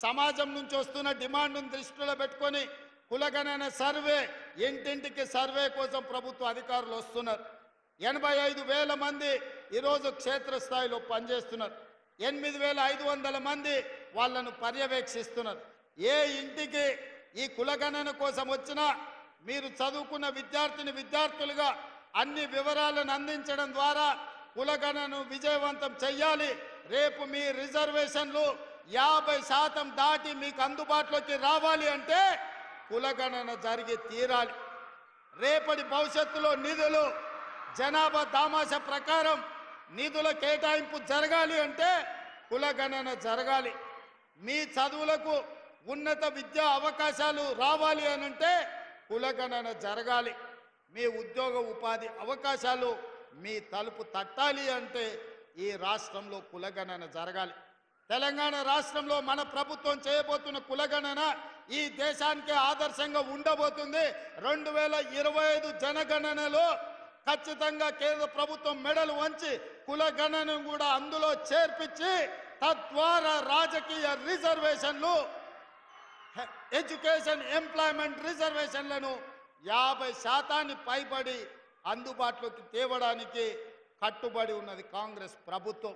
సమాజం నుంచి వస్తున్న డిమాండ్ను దృష్టిలో పెట్టుకొని కులగణన సర్వే ఇంటింటికి సర్వే కోసం ప్రభుత్వ అధికారులు వస్తున్నారు. 85,000 మంది ఈరోజు క్షేత్రస్థాయిలో పనిచేస్తున్నారు. 8,500 మంది వాళ్ళను పర్యవేక్షిస్తున్నారు. ఏ ఇంటికి ఈ కులగణన కోసం వచ్చినా మీరు చదువుకున్న విద్యార్థులుగా అన్ని వివరాలను అందించడం ద్వారా కులగణను విజయవంతం చెయ్యాలి. రేపు మీ రిజర్వేషన్లు 50% దాటి మీకు అందుబాటులోకి రావాలి అంటే కులగణన జరిగి తీరాలి. రేపటి భవిష్యత్తులో నిధులు జనాభా దామాషా ప్రకారం నిధుల కేటాయింపు జరగాలి అంటే కులగణన జరగాలి. మీ చదువులకు ఉన్నత విద్యా అవకాశాలు రావాలి అనంటే కులగణన జరగాలి. మీ ఉద్యోగ ఉపాధి అవకాశాలు మీ తలుపు తట్టాలి అంటే ఈ రాష్ట్రంలో కులగణన జరగాలి. తెలంగాణ రాష్ట్రంలో మన ప్రభుత్వం చేయబోతున్న కులగణన ఈ దేశానికే ఆదర్శంగా ఉండబోతుంది. 2025 జనగణనలో ఖచ్చితంగా కేంద్ర ప్రభుత్వం మెడలు వంచి కులగణనను కూడా అందులో చేర్పించి తద్వారా రాజకీయ రిజర్వేషన్లు, ఎడ్యుకేషన్, ఎంప్లాయ్మెంట్ రిజర్వేషన్లను 50% పైబడి అందుబాటులోకి తేవడానికి కట్టుబడి ఉన్నది కాంగ్రెస్ ప్రభుత్వం.